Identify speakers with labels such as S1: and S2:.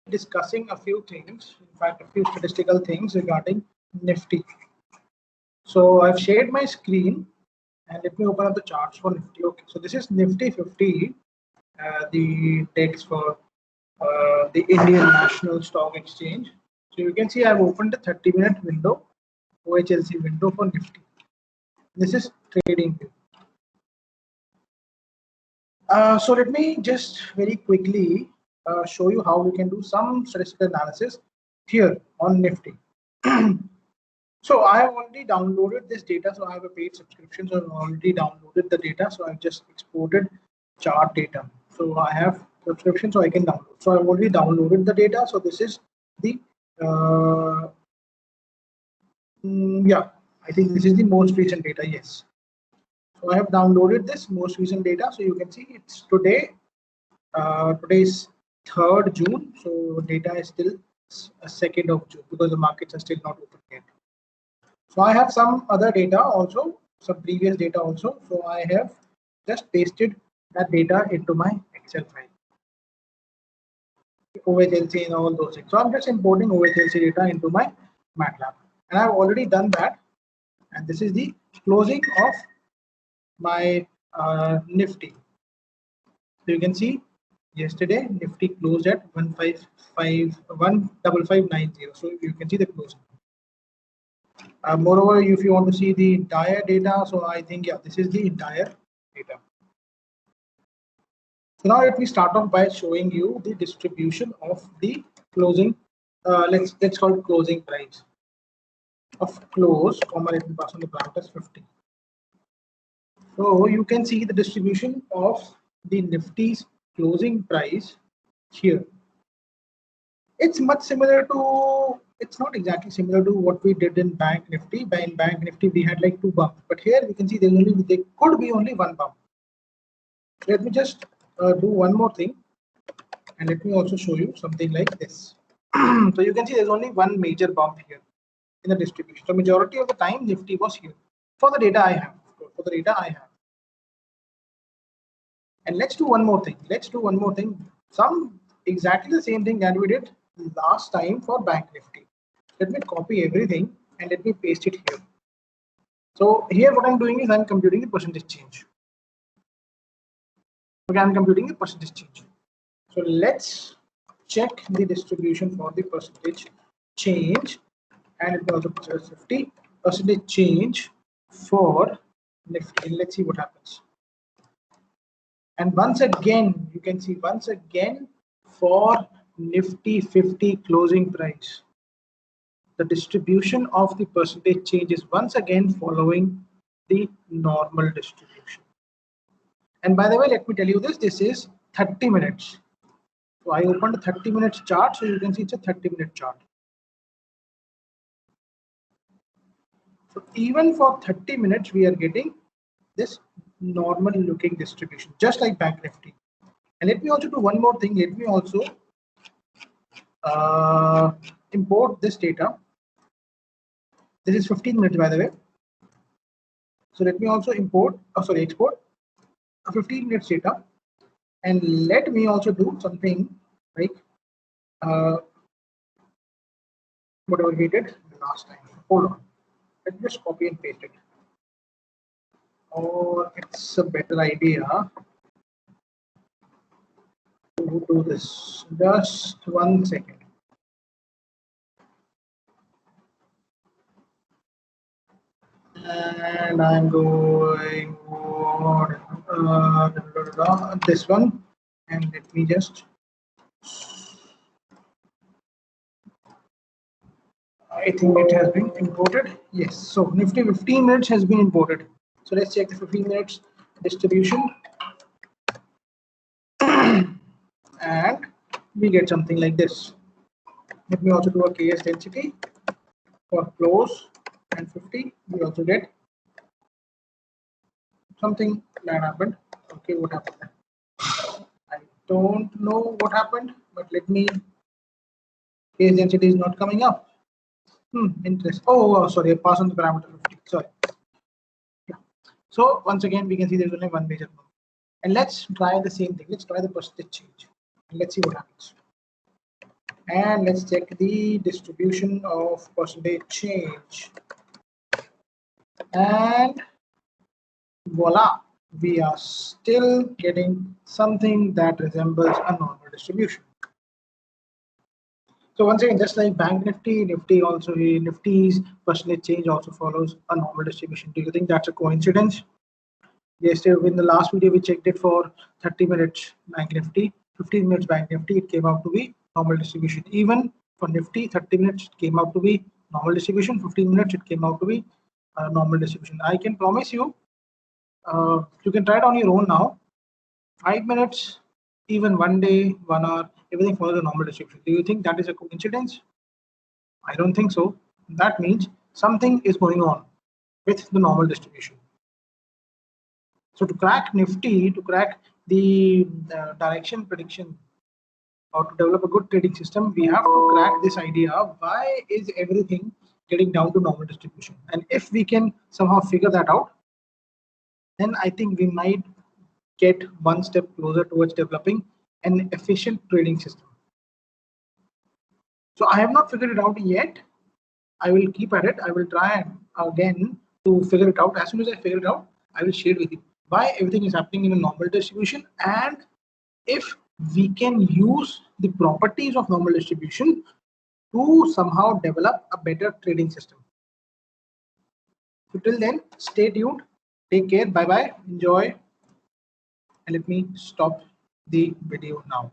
S1: discussing a few things, in fact, a few statistical things regarding Nifty. So I've shared my screen and let me open up the charts for Nifty. Okay, so this is Nifty 50, the text for the Indian National Stock Exchange. So you can see I've opened a 30-minute window, OHLC window for Nifty. This is trading view. So let me just very quickly show you how we can do some statistical analysis here on Nifty. So I have already downloaded this data. So I have a paid subscription. So I've already downloaded the data. So I've just exported chart data. So I have subscription, so I can download. So I've already downloaded the data. So this is the yeah, I think this is the most recent data. Yes. So I have downloaded this most recent data. So you can see it's today. Today is 3rd June. So data is still 2nd of June because the markets are still not open yet. So I have some other data also, some previous data also. So I have just pasted that data into my Excel file. OHLC and all those things. So I'm just importing OHLC data into my MATLAB. And I've already done that. And this is the closing of my Nifty. So you can see yesterday Nifty closed at 15590. So you can see the closing. Moreover, if you want to see the entire data, so I think yeah, this is the entire data. So now let me start off by showing you the distribution of the closing. Let's call it closing price of close, comma, let me pass on the parameters 50. So you can see the distribution of the Nifty's closing price here. It's much similar to, it's not exactly similar to what we did in Bank Nifty. In Bank Nifty, we had like 2 bumps, but here we can see there could be only 1 bump. Let me just do one more thing, and let me also show you something like this. So you can see there's only 1 major bump here in the distribution. So majority of the time Nifty was here for the data I have. For the data I have. And let's do one more thing. Some exactly the same thing that we did last time for Bank Nifty. Let me copy everything and let me paste it here. So here what I'm doing is I'm computing the percentage change. Okay, I'm computing the percentage change. So let's check the distribution for the percentage change, and it also puts 50 percentage change for Nifty. Let's see what happens. And once again, you can see once again for Nifty 50 closing price, the distribution of the percentage change is once again following the normal distribution. And by the way, let me tell you this is 30 minutes. So I opened a 30 minutes chart, so you can see it's a 30-minute chart. So even for 30 minutes, we are getting this normal looking distribution, just like Bank Nifty. And let me also do one more thing. Let me also import this data. This is 15 minutes, by the way. So let me also export a 15 minutes data. And let me also do something like whatever we did last time. Hold on. Let me just copy and paste it. Or it's a better idea to do this. Just 1 second. And I'm going this one, and let me just I think it has been imported. Yes, so Nifty 15 minutes has been imported. So let's check the 15 minutes distribution, and we get something like this. Let me also do a KS density for close and 50. We also get something that happened. Okay, what happened? I don't know what happened, but let me. KS density is not coming up. Interest. Oh, sorry, I passed on the parameter 50. Sorry. Yeah. So once again, we can see there's only 1 major bump. And let's try the same thing. Let's try the percentage change. And let's see what happens. and let's check the distribution of percentage change, and voila, we are still getting something that resembles a normal distribution. So once again, just like Bank Nifty, Nifty's percentage change also follows a normal distribution. Do you think that's a coincidence? Yesterday, in the last video, we checked it for 30 minutes Bank Nifty, 15 minutes Bank Nifty. It came out to be normal distribution. Even for Nifty, 30 minutes it came out to be normal distribution. 15 minutes it came out to be normal distribution. I can promise you, you can try it on your own now. 5 minutes, even 1 day, 1 hour, everything follows a normal distribution. Do you think that is a coincidence? I don't think so. That means something is going on with the normal distribution. So to crack Nifty, to crack the direction prediction, or to develop a good trading system, we have to crack this idea of why is everything getting down to normal distribution. And if we can somehow figure that out, then I think we might get one step closer towards developing an efficient trading system. So I have not figured it out yet. I will keep at it. I will try again to figure it out. As soon as I figure it out, I will share with you why everything is happening in a normal distribution, and if we can use the properties of normal distribution to somehow develop a better trading system. So till then, stay tuned. Take care. Bye bye. Enjoy. And let me stop the video now.